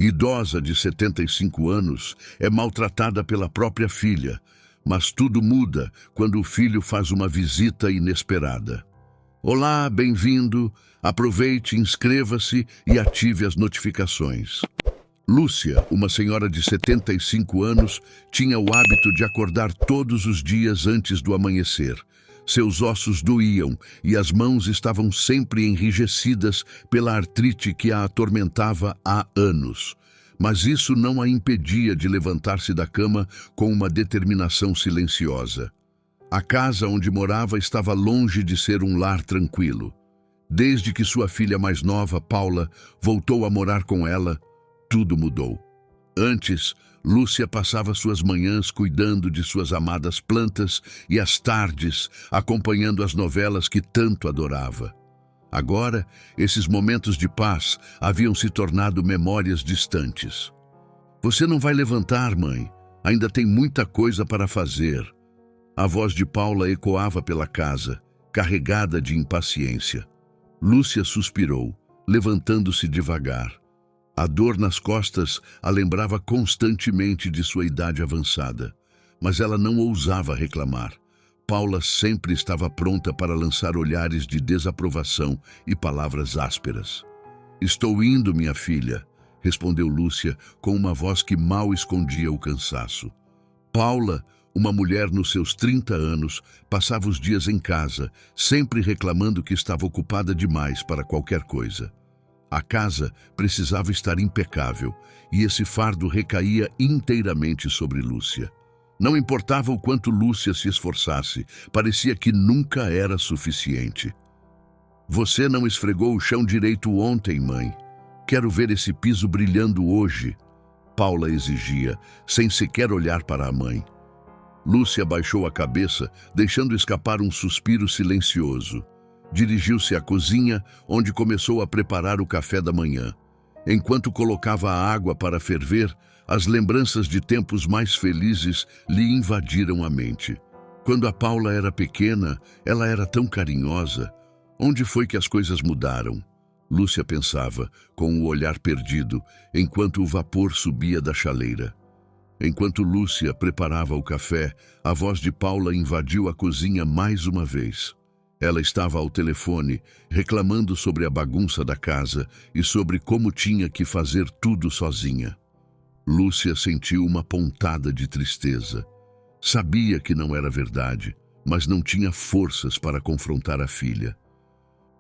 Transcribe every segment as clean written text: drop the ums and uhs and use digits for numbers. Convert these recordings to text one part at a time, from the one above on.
idosa de 75 anos, é maltratada pela própria filha, mas tudo muda quando o filho faz uma visita inesperada. Olá, bem-vindo, aproveite, inscreva-se e ative as notificações. Lúcia, uma senhora de 75 anos, tinha o hábito de acordar todos os dias antes do amanhecer. Seus ossos doíam e as mãos estavam sempre enrijecidas pela artrite que a atormentava há anos. Mas isso não a impedia de levantar-se da cama com uma determinação silenciosa. A casa onde morava estava longe de ser um lar tranquilo. Desde que sua filha mais nova, Paula, voltou a morar com ela, tudo mudou. Antes, Lúcia passava suas manhãs cuidando de suas amadas plantas e as tardes acompanhando as novelas que tanto adorava. Agora, esses momentos de paz haviam se tornado memórias distantes. Você não vai levantar, mãe. Ainda tem muita coisa para fazer. A voz de Paula ecoava pela casa, carregada de impaciência. Lúcia suspirou, levantando-se devagar. A dor nas costas a lembrava constantemente de sua idade avançada, mas ela não ousava reclamar. Paula sempre estava pronta para lançar olhares de desaprovação e palavras ásperas. "Estou indo, minha filha", respondeu Lúcia com uma voz que mal escondia o cansaço. Paula, uma mulher nos seus 30 anos, passava os dias em casa, sempre reclamando que estava ocupada demais para qualquer coisa. A casa precisava estar impecável e esse fardo recaía inteiramente sobre Lúcia. Não importava o quanto Lúcia se esforçasse, parecia que nunca era suficiente. "Você não esfregou o chão direito ontem, mãe. Quero ver esse piso brilhando hoje", Paula exigia, sem sequer olhar para a mãe. Lúcia baixou a cabeça, deixando escapar um suspiro silencioso. Dirigiu-se à cozinha, onde começou a preparar o café da manhã. Enquanto colocava a água para ferver, as lembranças de tempos mais felizes lhe invadiram a mente. Quando a Paula era pequena, ela era tão carinhosa. Onde foi que as coisas mudaram? Lúcia pensava, com o olhar perdido, enquanto o vapor subia da chaleira. Enquanto Lúcia preparava o café, a voz de Paula invadiu a cozinha mais uma vez. Ela estava ao telefone, reclamando sobre a bagunça da casa e sobre como tinha que fazer tudo sozinha. Lúcia sentiu uma pontada de tristeza. Sabia que não era verdade, mas não tinha forças para confrontar a filha.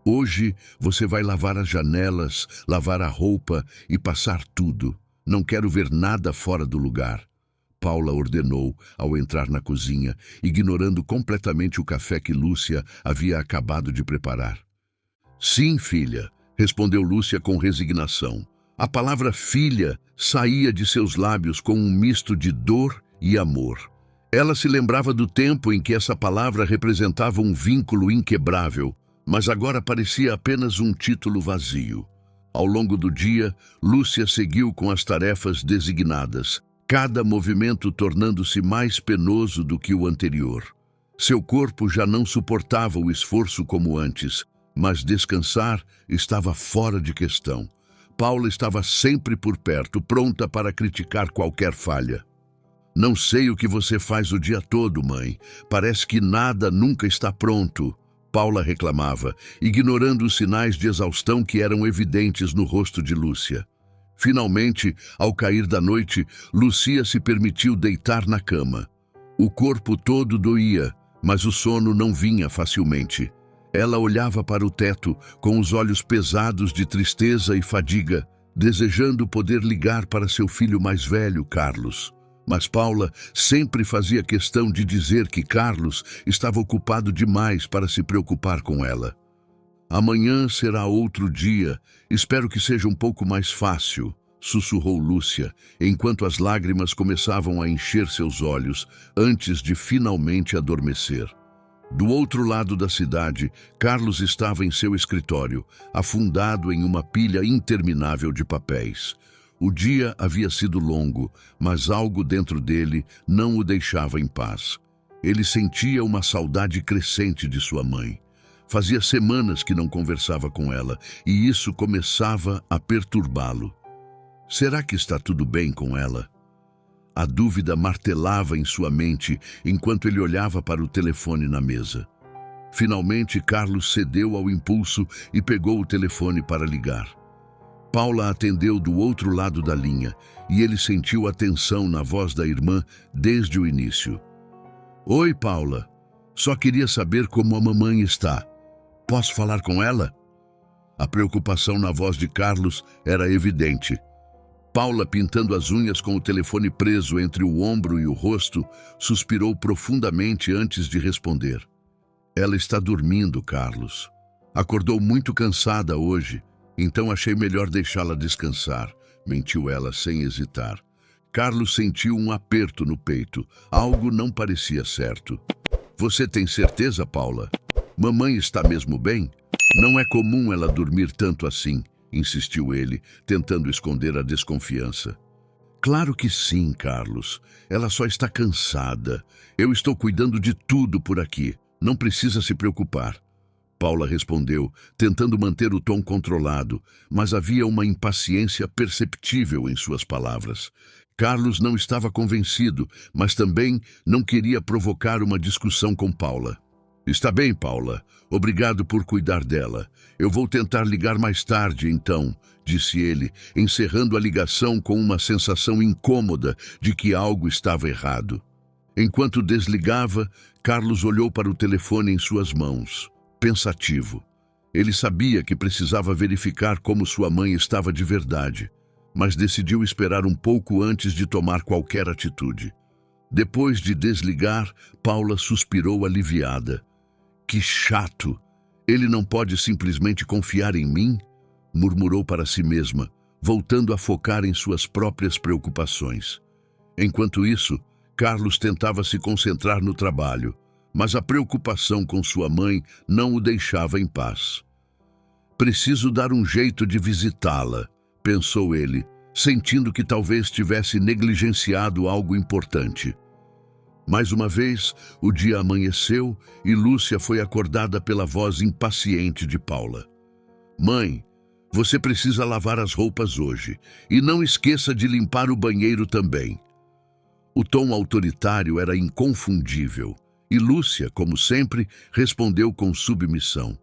"Hoje você vai lavar as janelas, lavar a roupa e passar tudo. Não quero ver nada fora do lugar", Paula ordenou ao entrar na cozinha, ignorando completamente o café que Lúcia havia acabado de preparar. "Sim, filha", respondeu Lúcia com resignação. A palavra filha saía de seus lábios com um misto de dor e amor. Ela se lembrava do tempo em que essa palavra representava um vínculo inquebrável, mas agora parecia apenas um título vazio. Ao longo do dia, Lúcia seguiu com as tarefas designadas, cada movimento tornando-se mais penoso do que o anterior. Seu corpo já não suportava o esforço como antes, mas descansar estava fora de questão. Paula estava sempre por perto, pronta para criticar qualquer falha. "Não sei o que você faz o dia todo, mãe. Parece que nada nunca está pronto", Paula reclamava, ignorando os sinais de exaustão que eram evidentes no rosto de Lúcia. Finalmente, ao cair da noite, Lúcia se permitiu deitar na cama. O corpo todo doía, mas o sono não vinha facilmente. Ela olhava para o teto, com os olhos pesados de tristeza e fadiga, desejando poder ligar para seu filho mais velho, Carlos. Mas Paula sempre fazia questão de dizer que Carlos estava ocupado demais para se preocupar com ela. "Amanhã será outro dia. Espero que seja um pouco mais fácil", sussurrou Lúcia, enquanto as lágrimas começavam a encher seus olhos antes de finalmente adormecer. Do outro lado da cidade, Carlos estava em seu escritório, afundado em uma pilha interminável de papéis. O dia havia sido longo, mas algo dentro dele não o deixava em paz. Ele sentia uma saudade crescente de sua mãe. Fazia semanas que não conversava com ela, e isso começava a perturbá-lo. Será que está tudo bem com ela? A dúvida martelava em sua mente enquanto ele olhava para o telefone na mesa. Finalmente, Carlos cedeu ao impulso e pegou o telefone para ligar. Paula atendeu do outro lado da linha e ele sentiu a tensão na voz da irmã desde o início. Oi, Paula. Só queria saber como a mamãe está. Posso falar com ela? A preocupação na voz de Carlos era evidente. Paula, pintando as unhas com o telefone preso entre o ombro e o rosto, suspirou profundamente antes de responder. Ela está dormindo, Carlos. Acordou muito cansada hoje, então achei melhor deixá-la descansar, mentiu ela sem hesitar. Carlos sentiu um aperto no peito. Algo não parecia certo. Você tem certeza, Paula? Mamãe está mesmo bem? Não é comum ela dormir tanto assim, insistiu ele, tentando esconder a desconfiança. Claro que sim, Carlos. Ela só está cansada. Eu estou cuidando de tudo por aqui. Não precisa se preocupar. Paula respondeu, tentando manter o tom controlado, mas havia uma impaciência perceptível em suas palavras. Carlos não estava convencido, mas também não queria provocar uma discussão com Paula. Está bem, Paula. Obrigado por cuidar dela. Eu vou tentar ligar mais tarde, então, disse ele, encerrando a ligação com uma sensação incômoda de que algo estava errado. Enquanto desligava, Carlos olhou para o telefone em suas mãos, pensativo. Ele sabia que precisava verificar como sua mãe estava de verdade, mas decidiu esperar um pouco antes de tomar qualquer atitude. Depois de desligar, Paula suspirou aliviada. Que chato! Ele não pode simplesmente confiar em mim? Murmurou para si mesma, voltando a focar em suas próprias preocupações. Enquanto isso, Carlos tentava se concentrar no trabalho, mas a preocupação com sua mãe não o deixava em paz. Preciso dar um jeito de visitá-la, pensou ele, sentindo que talvez tivesse negligenciado algo importante. Mais uma vez, o dia amanheceu e Lúcia foi acordada pela voz impaciente de Paula. Mãe, você precisa lavar as roupas hoje e não esqueça de limpar o banheiro também. O tom autoritário era inconfundível e Lúcia, como sempre, respondeu com submissão.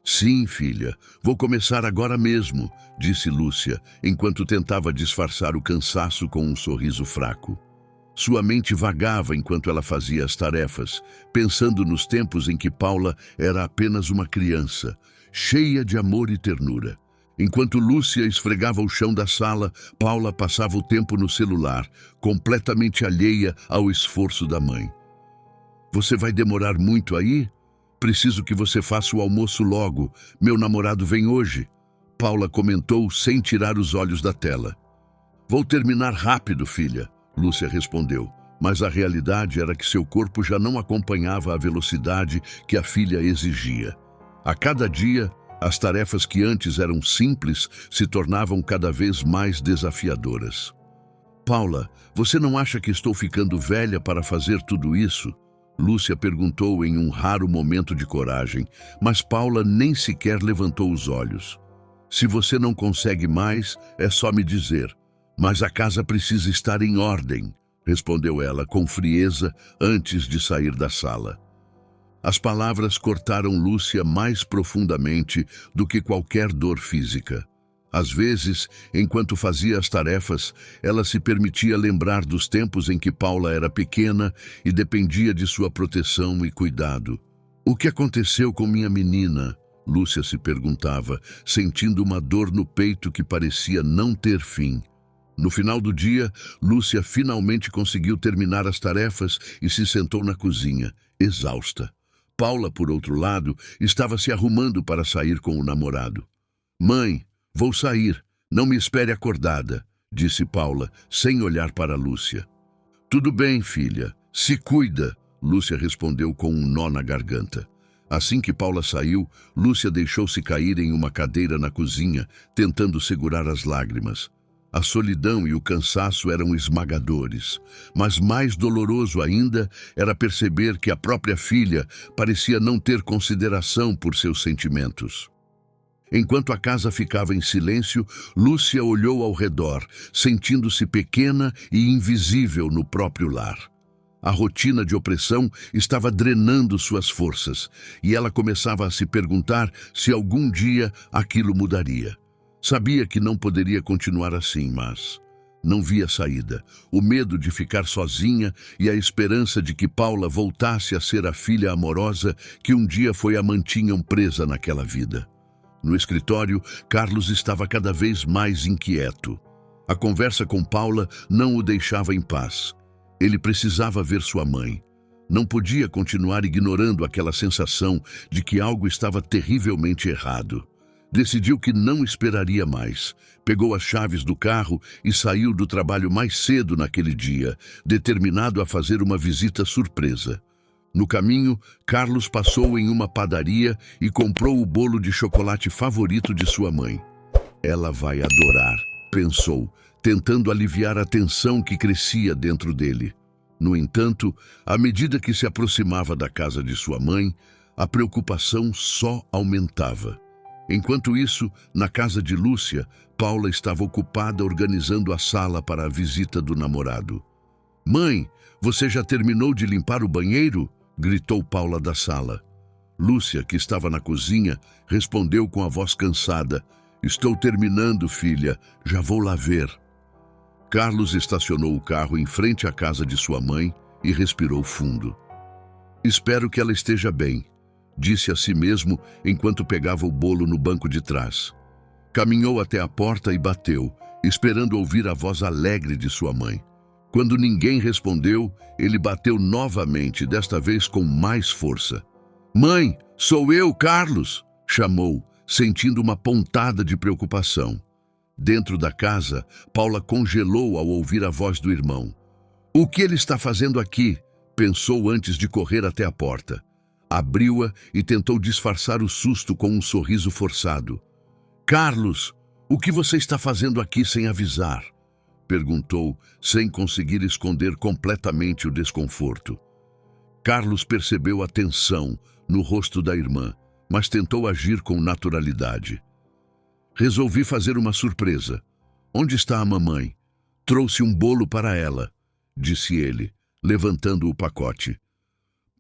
Sim, filha, vou começar agora mesmo, disse Lúcia, enquanto tentava disfarçar o cansaço com um sorriso fraco. Sua mente vagava enquanto ela fazia as tarefas, pensando nos tempos em que Paula era apenas uma criança, cheia de amor e ternura. Enquanto Lúcia esfregava o chão da sala, Paula passava o tempo no celular, completamente alheia ao esforço da mãe. Você vai demorar muito aí? Preciso que você faça o almoço logo. Meu namorado vem hoje. Paula comentou sem tirar os olhos da tela. Vou terminar rápido, filha, Lúcia respondeu, mas a realidade era que seu corpo já não acompanhava a velocidade que a filha exigia. A cada dia, as tarefas que antes eram simples se tornavam cada vez mais desafiadoras. Paula, você não acha que estou ficando velha para fazer tudo isso? Lúcia perguntou em um raro momento de coragem, mas Paula nem sequer levantou os olhos. Se você não consegue mais, é só me dizer. Mas a casa precisa estar em ordem, respondeu ela com frieza antes de sair da sala. As palavras cortaram Lúcia mais profundamente do que qualquer dor física. Às vezes, enquanto fazia as tarefas, ela se permitia lembrar dos tempos em que Paula era pequena e dependia de sua proteção e cuidado. O que aconteceu com minha menina? Lúcia se perguntava, sentindo uma dor no peito que parecia não ter fim. No final do dia, Lúcia finalmente conseguiu terminar as tarefas e se sentou na cozinha, exausta. Paula, por outro lado, estava se arrumando para sair com o namorado. Mãe, vou sair. Não me espere acordada, disse Paula, sem olhar para Lúcia. Tudo bem, filha. Se cuida, Lúcia respondeu com um nó na garganta. Assim que Paula saiu, Lúcia deixou-se cair em uma cadeira na cozinha, tentando segurar as lágrimas. A solidão e o cansaço eram esmagadores, mas mais doloroso ainda era perceber que a própria filha parecia não ter consideração por seus sentimentos. Enquanto a casa ficava em silêncio, Lúcia olhou ao redor, sentindo-se pequena e invisível no próprio lar. A rotina de opressão estava drenando suas forças, e ela começava a se perguntar se algum dia aquilo mudaria. Sabia que não poderia continuar assim, mas não via saída. O medo de ficar sozinha e a esperança de que Paula voltasse a ser a filha amorosa que um dia foi a mantinham presa naquela vida. No escritório, Carlos estava cada vez mais inquieto. A conversa com Paula não o deixava em paz. Ele precisava ver sua mãe. Não podia continuar ignorando aquela sensação de que algo estava terrivelmente errado. Decidiu que não esperaria mais. Pegou as chaves do carro e saiu do trabalho mais cedo naquele dia, determinado a fazer uma visita surpresa. No caminho, Carlos passou em uma padaria e comprou o bolo de chocolate favorito de sua mãe. Ela vai adorar, pensou, tentando aliviar a tensão que crescia dentro dele. No entanto, à medida que se aproximava da casa de sua mãe, a preocupação só aumentava. Enquanto isso, na casa de Lúcia, Paula estava ocupada organizando a sala para a visita do namorado. "Mãe, você já terminou de limpar o banheiro?" gritou Paula da sala. Lúcia, que estava na cozinha, respondeu com a voz cansada: "Estou terminando, filha. Já vou lá ver." Carlos estacionou o carro em frente à casa de sua mãe e respirou fundo. "Espero que ela esteja bem", disse a si mesmo enquanto pegava o bolo no banco de trás. Caminhou até a porta e bateu, esperando ouvir a voz alegre de sua mãe. Quando ninguém respondeu, ele bateu novamente, desta vez com mais força. "Mãe, sou eu, Carlos!" chamou, sentindo uma pontada de preocupação. Dentro da casa, Paula congelou ao ouvir a voz do irmão. "O que ele está fazendo aqui?" pensou antes de correr até a porta. Abriu-a e tentou disfarçar o susto com um sorriso forçado. "Carlos, o que você está fazendo aqui sem avisar?" perguntou, sem conseguir esconder completamente o desconforto. Carlos percebeu a tensão no rosto da irmã, mas tentou agir com naturalidade. "Resolvi fazer uma surpresa. Onde está a mamãe? Trouxe um bolo para ela", disse ele, levantando o pacote.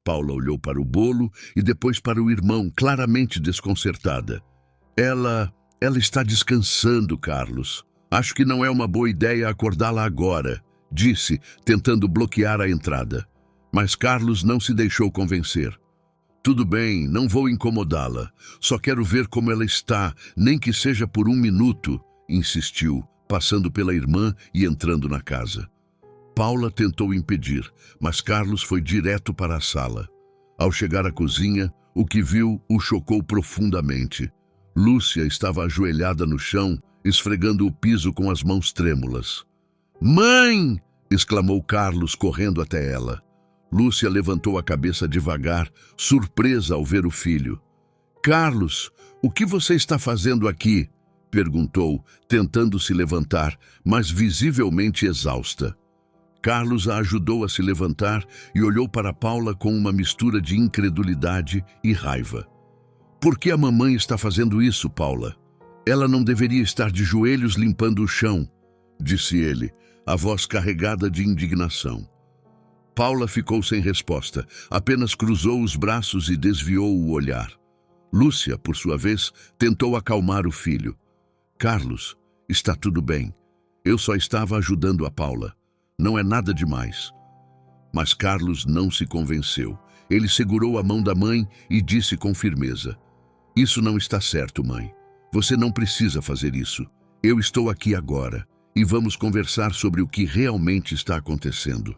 Paula olhou para o bolo e depois para o irmão, claramente desconcertada. Ela está descansando, Carlos. Acho que não é uma boa ideia acordá-la agora", disse, tentando bloquear a entrada. Mas Carlos não se deixou convencer. "Tudo bem, não vou incomodá-la. Só quero ver como ela está, nem que seja por 1 minuto", insistiu, passando pela irmã e entrando na casa. Paula tentou impedir, mas Carlos foi direto para a sala. Ao chegar à cozinha, o que viu o chocou profundamente. Lúcia estava ajoelhada no chão, esfregando o piso com as mãos trêmulas. "Mãe!" exclamou Carlos, correndo até ela. Lúcia levantou a cabeça devagar, surpresa ao ver o filho. "Carlos, o que você está fazendo aqui?" perguntou, tentando se levantar, mas visivelmente exausta. Carlos a ajudou a se levantar e olhou para Paula com uma mistura de incredulidade e raiva. "Por que a mamãe está fazendo isso, Paula? Ela não deveria estar de joelhos limpando o chão", disse ele, a voz carregada de indignação. Paula ficou sem resposta, apenas cruzou os braços e desviou o olhar. Lúcia, por sua vez, tentou acalmar o filho. "Carlos, está tudo bem. Eu só estava ajudando a Paula. Não é nada demais." Mas Carlos não se convenceu. Ele segurou a mão da mãe e disse com firmeza: "Isso não está certo, mãe. Você não precisa fazer isso. Eu estou aqui agora e vamos conversar sobre o que realmente está acontecendo."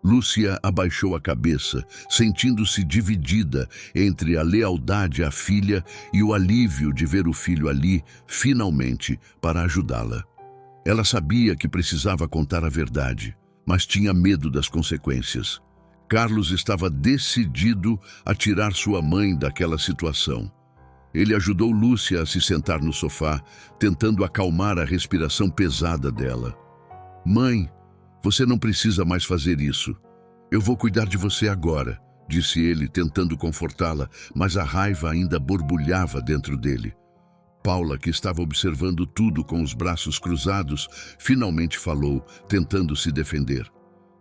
Lúcia abaixou a cabeça, sentindo-se dividida entre a lealdade à filha e o alívio de ver o filho ali, finalmente, para ajudá-la. Ela sabia que precisava contar a verdade, mas tinha medo das consequências. Carlos estava decidido a tirar sua mãe daquela situação. Ele ajudou Lúcia a se sentar no sofá, tentando acalmar a respiração pesada dela. "Mãe, você não precisa mais fazer isso. Eu vou cuidar de você agora", disse ele, tentando confortá-la, mas a raiva ainda borbulhava dentro dele. Paula, que estava observando tudo com os braços cruzados, finalmente falou, tentando se defender.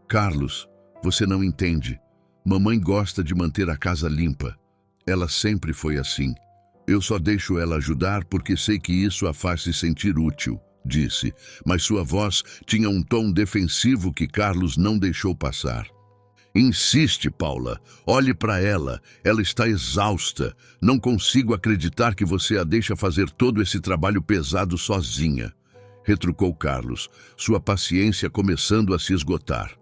Carlos, você não entende. Mamãe gosta de manter a casa limpa. Ela sempre foi assim. Eu só deixo ela ajudar porque sei que isso a faz se sentir útil, disse, mas sua voz tinha um tom defensivo que Carlos não deixou passar. Insiste, Paula. Olhe para ela. Ela está exausta. Não consigo acreditar que você a deixa fazer todo esse trabalho pesado sozinha, retrucou Carlos, sua paciência começando a se esgotar.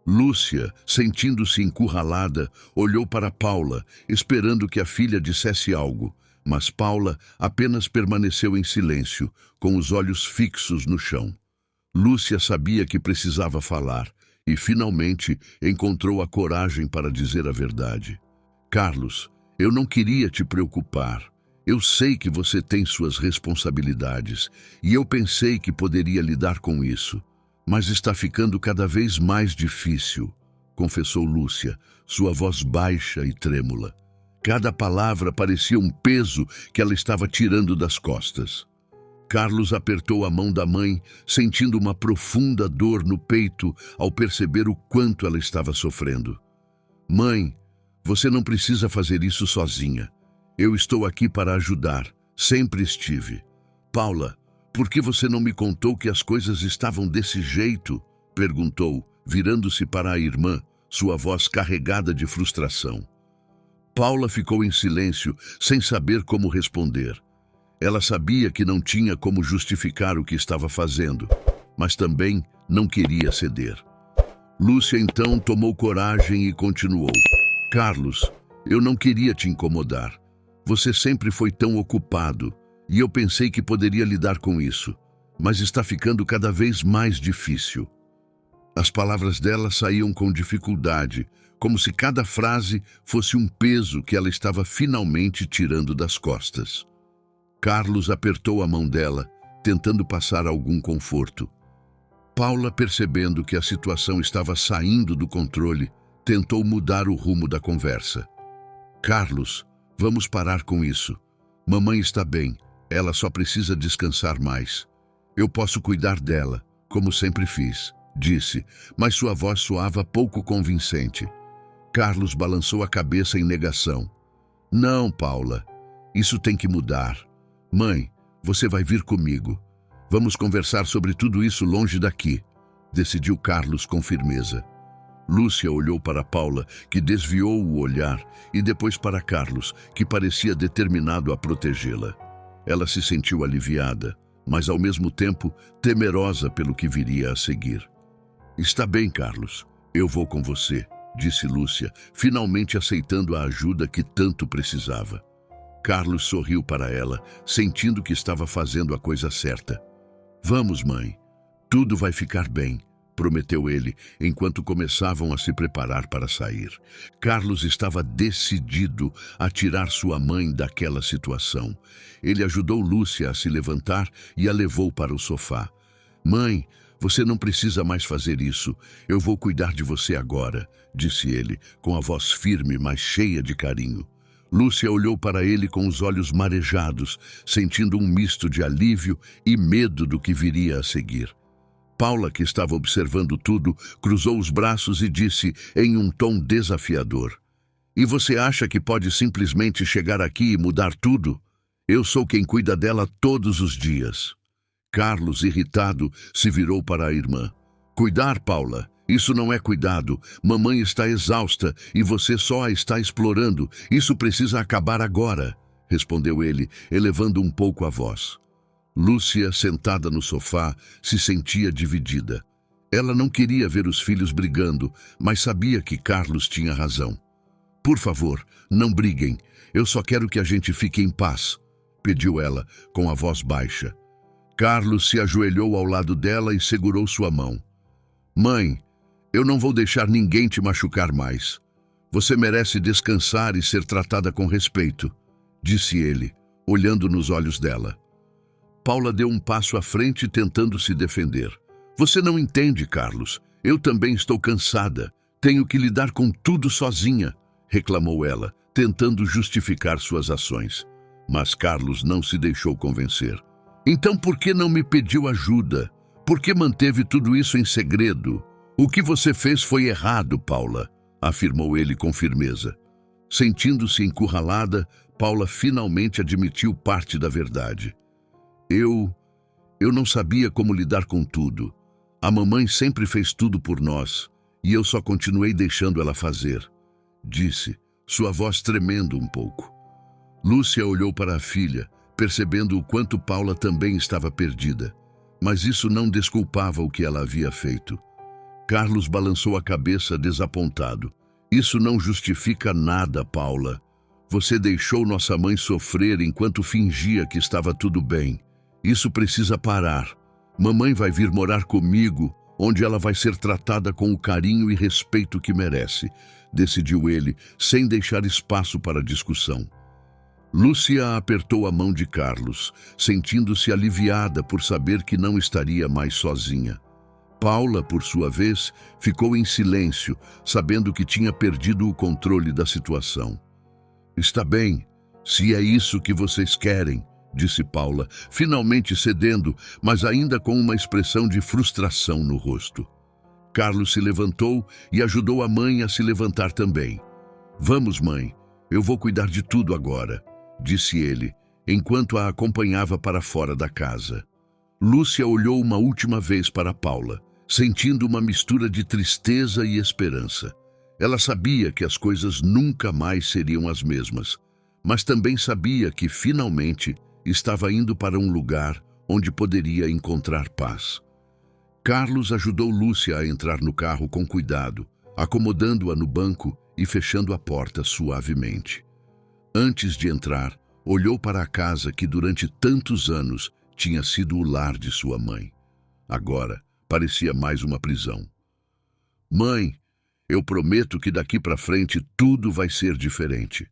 Lúcia, sentindo-se encurralada, olhou para Paula, esperando que a filha dissesse algo, mas Paula apenas permaneceu em silêncio, com os olhos fixos no chão. Lúcia sabia que precisava falar e, finalmente, encontrou a coragem para dizer a verdade. Carlos, eu não queria te preocupar. Eu sei que você tem suas responsabilidades e eu pensei que poderia lidar com isso. Mas está ficando cada vez mais difícil, confessou Lúcia, sua voz baixa e trêmula. Cada palavra parecia um peso que ela estava tirando das costas. Carlos apertou a mão da mãe, sentindo uma profunda dor no peito ao perceber o quanto ela estava sofrendo. Mãe, você não precisa fazer isso sozinha. Eu estou aqui para ajudar, sempre estive. Paula, por que você não me contou que as coisas estavam desse jeito? Perguntou, virando-se para a irmã, sua voz carregada de frustração. Paula ficou em silêncio, sem saber como responder. Ela sabia que não tinha como justificar o que estava fazendo, mas também não queria ceder. Lúcia então tomou coragem e continuou. Carlos, eu não queria te incomodar. Você sempre foi tão ocupado. E eu pensei que poderia lidar com isso, mas está ficando cada vez mais difícil. As palavras dela saíam com dificuldade, como se cada frase fosse um peso que ela estava finalmente tirando das costas. Carlos apertou a mão dela, tentando passar algum conforto. Paula, percebendo que a situação estava saindo do controle, tentou mudar o rumo da conversa. Carlos, vamos parar com isso. Mamãe está bem. Ela só precisa descansar mais. Eu posso cuidar dela, como sempre fiz, disse, mas sua voz soava pouco convincente. Carlos balançou a cabeça em negação. Não, Paula, isso tem que mudar. Mãe, você vai vir comigo. Vamos conversar sobre tudo isso longe daqui, decidiu Carlos com firmeza. Lúcia olhou para Paula, que desviou o olhar, e depois para Carlos, que parecia determinado a protegê-la. Ela se sentiu aliviada, mas ao mesmo tempo temerosa pelo que viria a seguir. Está bem, Carlos, eu vou com você, disse Lúcia, finalmente aceitando a ajuda que tanto precisava. Carlos sorriu para ela, sentindo que estava fazendo a coisa certa. Vamos, mãe, tudo vai ficar bem, prometeu ele, enquanto começavam a se preparar para sair. Carlos estava decidido a tirar sua mãe daquela situação. Ele ajudou Lúcia a se levantar e a levou para o sofá. Mãe, você não precisa mais fazer isso. Eu vou cuidar de você agora, disse ele, com a voz firme, mas cheia de carinho. Lúcia olhou para ele com os olhos marejados, sentindo um misto de alívio e medo do que viria a seguir. Paula, que estava observando tudo, cruzou os braços e disse em um tom desafiador. E você acha que pode simplesmente chegar aqui e mudar tudo? Eu sou quem cuida dela todos os dias. Carlos, irritado, se virou para a irmã. Cuidar, Paula? Isso não é cuidado. Mamãe está exausta e você só a está explorando. Isso precisa acabar agora, respondeu ele, elevando um pouco a voz. Lúcia, sentada no sofá, se sentia dividida. Ela não queria ver os filhos brigando, mas sabia que Carlos tinha razão. Por favor, não briguem. Eu só quero que a gente fique em paz, pediu ela, com a voz baixa. Carlos se ajoelhou ao lado dela e segurou sua mão. Mãe, eu não vou deixar ninguém te machucar mais. Você merece descansar e ser tratada com respeito, disse ele, olhando nos olhos dela. Paula deu um passo à frente tentando se defender. Você não entende, Carlos. Eu também estou cansada. Tenho que lidar com tudo sozinha, reclamou ela, tentando justificar suas ações. Mas Carlos não se deixou convencer. Então por que não me pediu ajuda? Por que manteve tudo isso em segredo? O que você fez foi errado, Paula, afirmou ele com firmeza. Sentindo-se encurralada, Paula finalmente admitiu parte da verdade. Eu não sabia como lidar com tudo. A mamãe sempre fez tudo por nós, e eu só continuei deixando ela fazer, disse, sua voz tremendo um pouco. Lúcia olhou para a filha, percebendo o quanto Paula também estava perdida, mas isso não desculpava o que ela havia feito. Carlos balançou a cabeça desapontado. Isso não justifica nada, Paula. Você deixou nossa mãe sofrer enquanto fingia que estava tudo bem. Isso precisa parar. Mamãe vai vir morar comigo, onde ela vai ser tratada com o carinho e respeito que merece, decidiu ele, sem deixar espaço para discussão. Lúcia apertou a mão de Carlos, sentindo-se aliviada por saber que não estaria mais sozinha. Paula, por sua vez, ficou em silêncio, sabendo que tinha perdido o controle da situação. Está bem, se é isso que vocês querem, disse Paula, finalmente cedendo, mas ainda com uma expressão de frustração no rosto. Carlos se levantou e ajudou a mãe a se levantar também. Vamos, mãe, eu vou cuidar de tudo agora, disse ele, enquanto a acompanhava para fora da casa. Lúcia olhou uma última vez para Paula, sentindo uma mistura de tristeza e esperança. Ela sabia que as coisas nunca mais seriam as mesmas, mas também sabia que, finalmente, estava indo para um lugar onde poderia encontrar paz. Carlos ajudou Lúcia a entrar no carro com cuidado, acomodando-a no banco e fechando a porta suavemente. Antes de entrar, olhou para a casa que durante tantos anos tinha sido o lar de sua mãe. Agora, parecia mais uma prisão. Mãe, eu prometo que daqui para frente tudo vai ser diferente.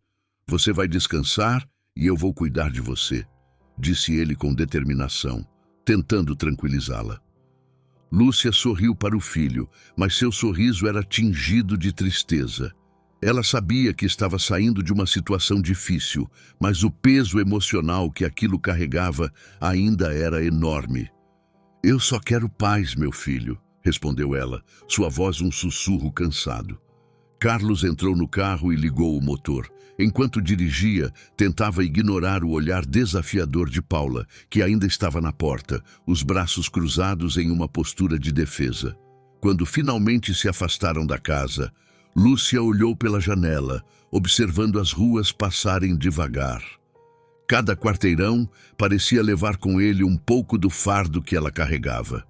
Você vai descansar e eu vou cuidar de você, disse ele com determinação, tentando tranquilizá-la. Lúcia sorriu para o filho, mas seu sorriso era tingido de tristeza. Ela sabia que estava saindo de uma situação difícil, mas o peso emocional que aquilo carregava ainda era enorme. Eu só quero paz, meu filho, respondeu ela, sua voz um sussurro cansado. Carlos entrou no carro e ligou o motor. Enquanto dirigia, tentava ignorar o olhar desafiador de Paula, que ainda estava na porta, os braços cruzados em uma postura de defesa. Quando finalmente se afastaram da casa, Lúcia olhou pela janela, observando as ruas passarem devagar. Cada quarteirão parecia levar com ele um pouco do fardo que ela carregava.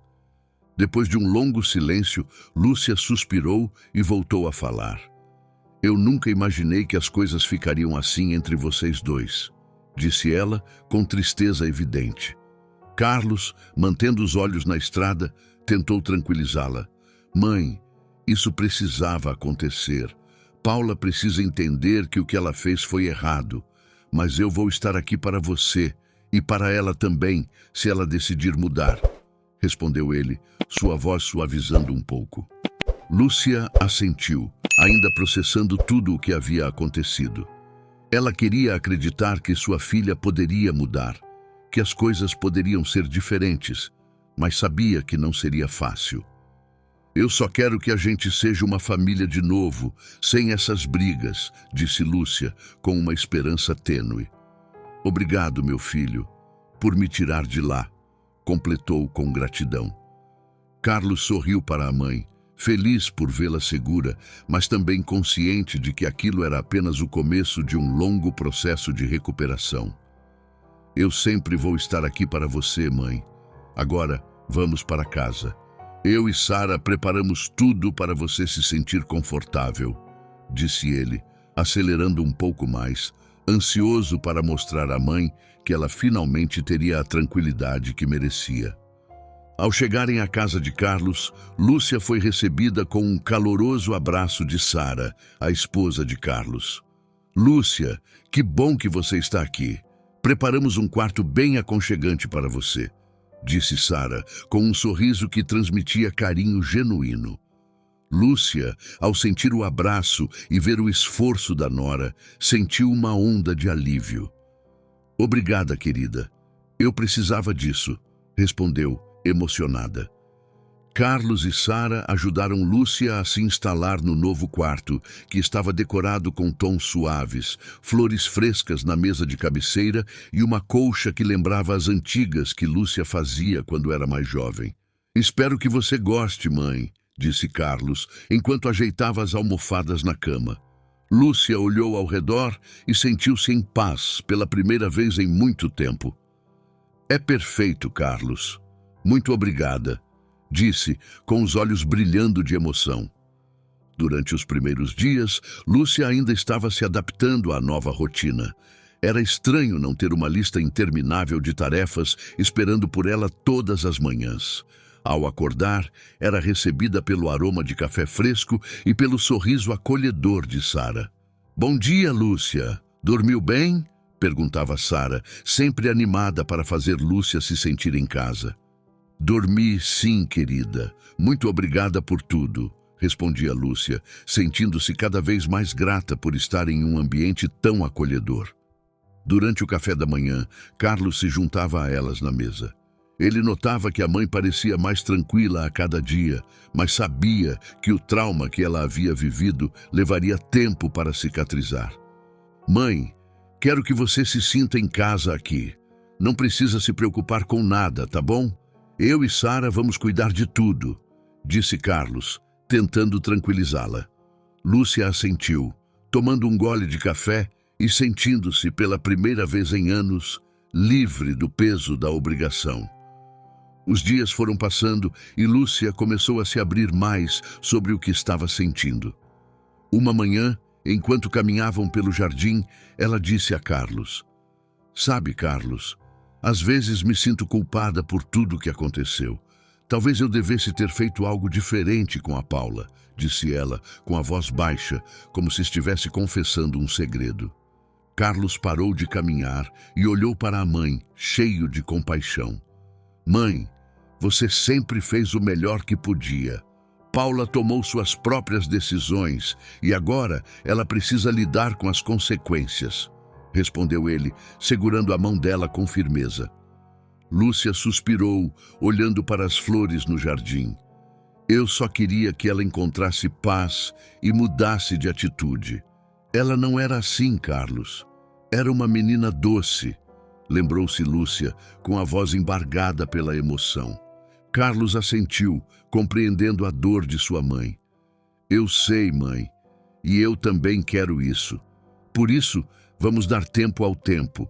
Depois de um longo silêncio, Lúcia suspirou e voltou a falar. Eu nunca imaginei que as coisas ficariam assim entre vocês dois, disse ela com tristeza evidente. Carlos, mantendo os olhos na estrada, tentou tranquilizá-la. Mãe, isso precisava acontecer. Paula precisa entender que o que ela fez foi errado, mas eu vou estar aqui para você e para ela também, se ela decidir mudar, respondeu ele, sua voz suavizando um pouco. Lúcia assentiu, ainda processando tudo o que havia acontecido. Ela queria acreditar que sua filha poderia mudar, que as coisas poderiam ser diferentes, mas sabia que não seria fácil. Eu só quero que a gente seja uma família de novo, sem essas brigas, disse Lúcia, com uma esperança tênue. Obrigado, meu filho, por me tirar de lá, completou com gratidão. Carlos sorriu para a mãe, feliz por vê-la segura, mas também consciente de que aquilo era apenas o começo de um longo processo de recuperação. Eu sempre vou estar aqui para você, mãe. Agora, vamos para casa. Eu e Sara preparamos tudo para você se sentir confortável, disse ele, acelerando um pouco mais, ansioso para mostrar à mãe que ela finalmente teria a tranquilidade que merecia. Ao chegarem à casa de Carlos, Lúcia foi recebida com um caloroso abraço de Sara, a esposa de Carlos. Lúcia, que bom que você está aqui. Preparamos um quarto bem aconchegante para você, disse Sara, com um sorriso que transmitia carinho genuíno. Lúcia, ao sentir o abraço e ver o esforço da nora, sentiu uma onda de alívio. Obrigada, querida. Eu precisava disso, respondeu, emocionada. Carlos e Sara ajudaram Lúcia a se instalar no novo quarto, que estava decorado com tons suaves, flores frescas na mesa de cabeceira e uma colcha que lembrava as antigas que Lúcia fazia quando era mais jovem. Espero que você goste, mãe, disse Carlos, enquanto ajeitava as almofadas na cama. Lúcia olhou ao redor e sentiu-se em paz pela primeira vez em muito tempo. É perfeito, Carlos. Muito obrigada, disse, com os olhos brilhando de emoção. Durante os primeiros dias, Lúcia ainda estava se adaptando à nova rotina. Era estranho não ter uma lista interminável de tarefas esperando por ela todas as manhãs. Ao acordar, era recebida pelo aroma de café fresco e pelo sorriso acolhedor de Sara. Bom dia, Lúcia. Dormiu bem? Perguntava Sara, sempre animada para fazer Lúcia se sentir em casa. Dormi, sim, querida. Muito obrigada por tudo, respondia Lúcia, sentindo-se cada vez mais grata por estar em um ambiente tão acolhedor. Durante o café da manhã, Carlos se juntava a elas na mesa. Ele notava que a mãe parecia mais tranquila a cada dia, mas sabia que o trauma que ela havia vivido levaria tempo para cicatrizar. Mãe, quero que você se sinta em casa aqui. Não precisa se preocupar com nada, tá bom? Eu e Sara vamos cuidar de tudo, disse Carlos, tentando tranquilizá-la. Lúcia assentiu, tomando um gole de café e sentindo-se pela primeira vez em anos livre do peso da obrigação. Os dias foram passando e Lúcia começou a se abrir mais sobre o que estava sentindo. Uma manhã, enquanto caminhavam pelo jardim, ela disse a Carlos: Sabe, Carlos, às vezes me sinto culpada por tudo o que aconteceu. Talvez eu devesse ter feito algo diferente com a Paula, disse ela, com a voz baixa, como se estivesse confessando um segredo. Carlos parou de caminhar e olhou para a mãe, cheio de compaixão. Mãe, você sempre fez o melhor que podia. Paula tomou suas próprias decisões e agora ela precisa lidar com as consequências, respondeu ele, segurando a mão dela com firmeza. Lúcia suspirou, olhando para as flores no jardim. Eu só queria que ela encontrasse paz e mudasse de atitude. Ela não era assim, Carlos. Era uma menina doce, lembrou-se Lúcia, com a voz embargada pela emoção. Carlos assentiu, compreendendo a dor de sua mãe. Eu sei, mãe, e eu também quero isso. Por isso, vamos dar tempo ao tempo.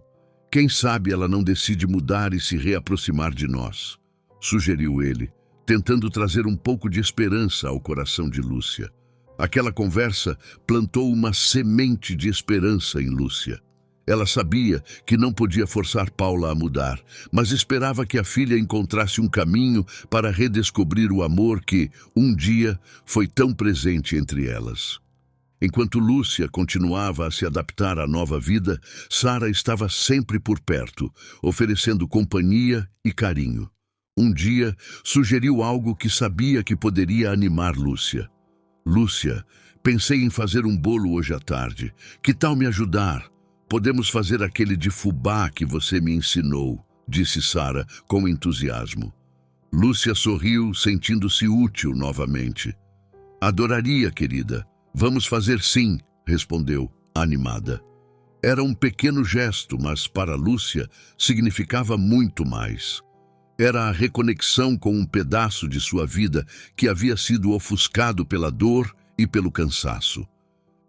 Quem sabe ela não decide mudar e se reaproximar de nós, sugeriu ele, tentando trazer um pouco de esperança ao coração de Lúcia. Aquela conversa plantou uma semente de esperança em Lúcia. Ela sabia que não podia forçar Paula a mudar, mas esperava que a filha encontrasse um caminho para redescobrir o amor que, um dia, foi tão presente entre elas. Enquanto Lúcia continuava a se adaptar à nova vida, Sara estava sempre por perto, oferecendo companhia e carinho. Um dia, sugeriu algo que sabia que poderia animar Lúcia. Lúcia, pensei em fazer um bolo hoje à tarde. Que tal me ajudar? Podemos fazer aquele de fubá que você me ensinou, disse Sara com entusiasmo. Lúcia sorriu, sentindo-se útil novamente. Adoraria, querida. Vamos fazer sim, respondeu, animada. Era um pequeno gesto, mas para Lúcia significava muito mais. Era a reconexão com um pedaço de sua vida que havia sido ofuscado pela dor e pelo cansaço.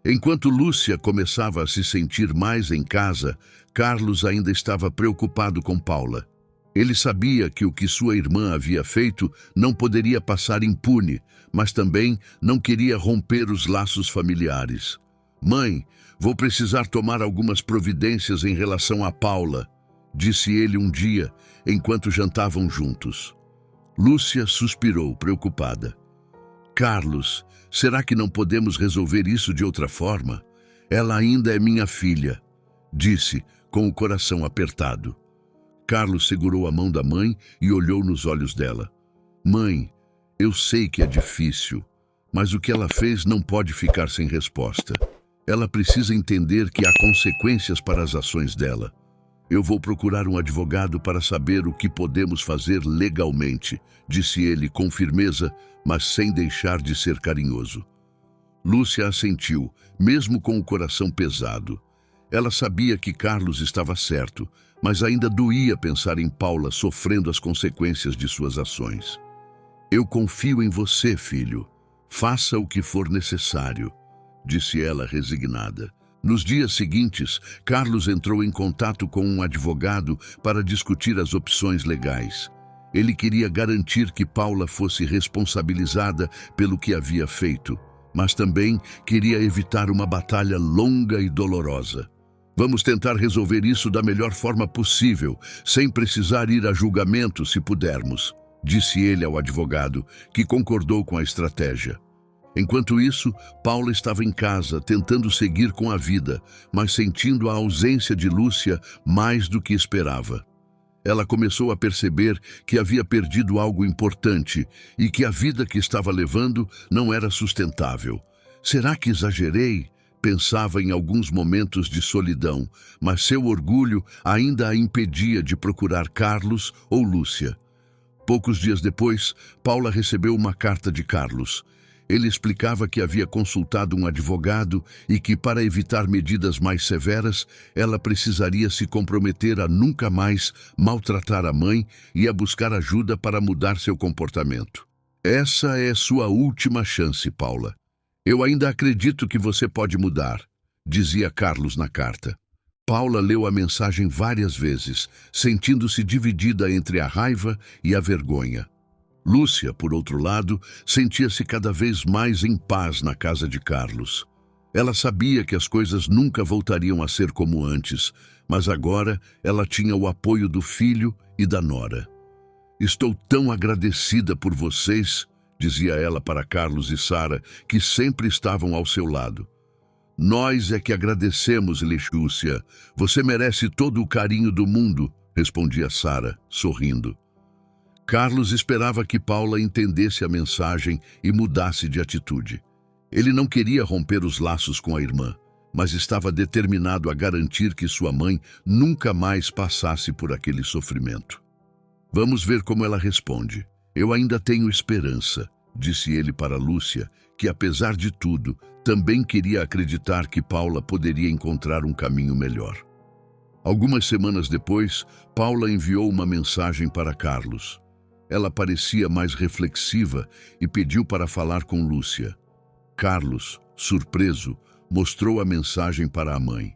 Enquanto Lúcia começava a se sentir mais em casa, Carlos ainda estava preocupado com Paula. Ele sabia que o que sua irmã havia feito não poderia passar impune, mas também não queria romper os laços familiares. Mãe, vou precisar tomar algumas providências em relação a Paula, disse ele um dia, enquanto jantavam juntos. Lúcia suspirou, preocupada. Carlos, será que não podemos resolver isso de outra forma? Ela ainda é minha filha, disse, com o coração apertado. Carlos segurou a mão da mãe e olhou nos olhos dela. Mãe, eu sei que é difícil, mas o que ela fez não pode ficar sem resposta. Ela precisa entender que há consequências para as ações dela. Eu vou procurar um advogado para saber o que podemos fazer legalmente, disse ele com firmeza, mas sem deixar de ser carinhoso. Lúcia assentiu, mesmo com o coração pesado. Ela sabia que Carlos estava certo, mas ainda doía pensar em Paula sofrendo as consequências de suas ações. Eu confio em você, filho. Faça o que for necessário, disse ela resignada. Nos dias seguintes, Carlos entrou em contato com um advogado para discutir as opções legais. Ele queria garantir que Paula fosse responsabilizada pelo que havia feito, mas também queria evitar uma batalha longa e dolorosa. Vamos tentar resolver isso da melhor forma possível, sem precisar ir a julgamento se pudermos, disse ele ao advogado, que concordou com a estratégia. Enquanto isso, Paula estava em casa, tentando seguir com a vida, mas sentindo a ausência de Lúcia mais do que esperava. Ela começou a perceber que havia perdido algo importante e que a vida que estava levando não era sustentável. Será que exagerei? Pensava em alguns momentos de solidão, mas seu orgulho ainda a impedia de procurar Carlos ou Lúcia. Poucos dias depois, Paula recebeu uma carta de Carlos. Ele explicava que havia consultado um advogado e que, para evitar medidas mais severas, ela precisaria se comprometer a nunca mais maltratar a mãe e a buscar ajuda para mudar seu comportamento. Essa é sua última chance, Paula. Eu ainda acredito que você pode mudar, dizia Carlos na carta. Paula leu a mensagem várias vezes, sentindo-se dividida entre a raiva e a vergonha. Lúcia, por outro lado, sentia-se cada vez mais em paz na casa de Carlos. Ela sabia que as coisas nunca voltariam a ser como antes, mas agora ela tinha o apoio do filho e da nora. Estou tão agradecida por vocês, dizia ela para Carlos e Sara, que sempre estavam ao seu lado. Nós é que agradecemos, Lúcia. Você merece todo o carinho do mundo, respondia Sara, sorrindo. Carlos esperava que Paula entendesse a mensagem e mudasse de atitude. Ele não queria romper os laços com a irmã, mas estava determinado a garantir que sua mãe nunca mais passasse por aquele sofrimento. Vamos ver como ela responde. Eu ainda tenho esperança, disse ele para Lúcia, que apesar de tudo, também queria acreditar que Paula poderia encontrar um caminho melhor. Algumas semanas depois, Paula enviou uma mensagem para Carlos. Ela parecia mais reflexiva e pediu para falar com Lúcia. Carlos, surpreso, mostrou a mensagem para a mãe.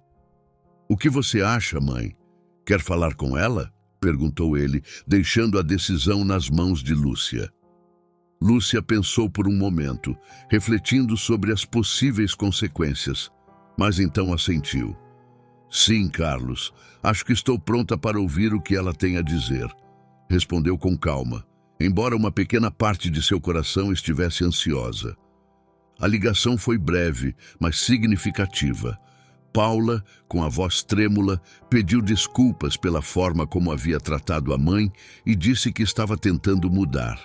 O que você acha, mãe? Quer falar com ela? Perguntou ele, deixando a decisão nas mãos de Lúcia. Lúcia pensou por um momento, refletindo sobre as possíveis consequências, mas então assentiu. Sim, Carlos, acho que estou pronta para ouvir o que ela tem a dizer. Respondeu com calma, embora uma pequena parte de seu coração estivesse ansiosa. A ligação foi breve, mas significativa. Paula, com a voz trêmula, pediu desculpas pela forma como havia tratado a mãe e disse que estava tentando mudar.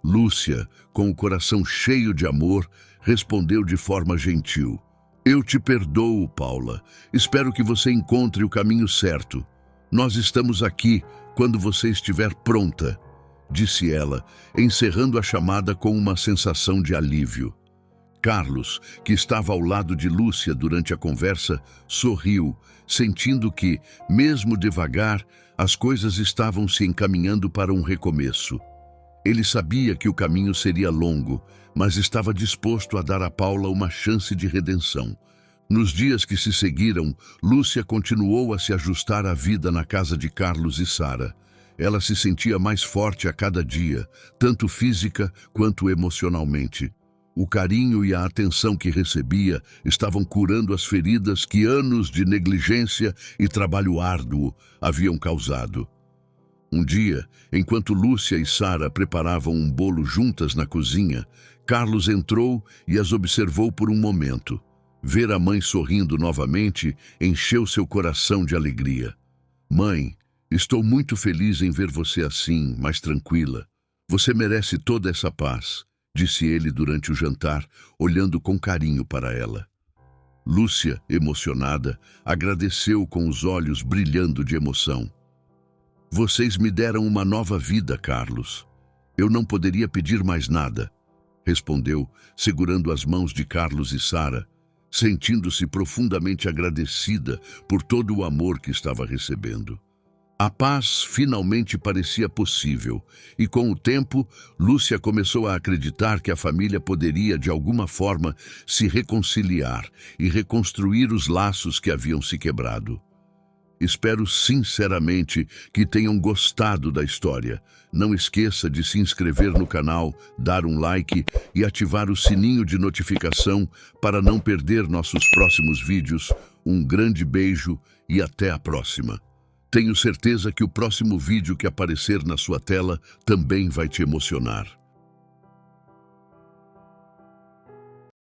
Lúcia, com o coração cheio de amor, respondeu de forma gentil. Eu te perdoo, Paula. Espero que você encontre o caminho certo. Nós estamos aqui quando você estiver pronta, disse ela, encerrando a chamada com uma sensação de alívio. Carlos, que estava ao lado de Lúcia durante a conversa, sorriu, sentindo que, mesmo devagar, as coisas estavam se encaminhando para um recomeço. Ele sabia que o caminho seria longo, mas estava disposto a dar a Paula uma chance de redenção. Nos dias que se seguiram, Lúcia continuou a se ajustar à vida na casa de Carlos e Sara. Ela se sentia mais forte a cada dia, tanto física quanto emocionalmente. O carinho e a atenção que recebia estavam curando as feridas que anos de negligência e trabalho árduo haviam causado. Um dia, enquanto Lúcia e Sara preparavam um bolo juntas na cozinha, Carlos entrou e as observou por um momento. Ver a mãe sorrindo novamente encheu seu coração de alegria. Mãe, estou muito feliz em ver você assim, mais tranquila. Você merece toda essa paz, disse ele durante o jantar, olhando com carinho para ela. Lúcia, emocionada, agradeceu com os olhos brilhando de emoção. Vocês me deram uma nova vida, Carlos. Eu não poderia pedir mais nada, respondeu, segurando as mãos de Carlos e Sara, sentindo-se profundamente agradecida por todo o amor que estava recebendo. A paz finalmente parecia possível, e com o tempo, Lúcia começou a acreditar que a família poderia, de alguma forma, se reconciliar e reconstruir os laços que haviam se quebrado. Espero sinceramente que tenham gostado da história. Não esqueça de se inscrever no canal, dar um like e ativar o sininho de notificação para não perder nossos próximos vídeos. Um grande beijo e até a próxima. Tenho certeza que o próximo vídeo que aparecer na sua tela também vai te emocionar.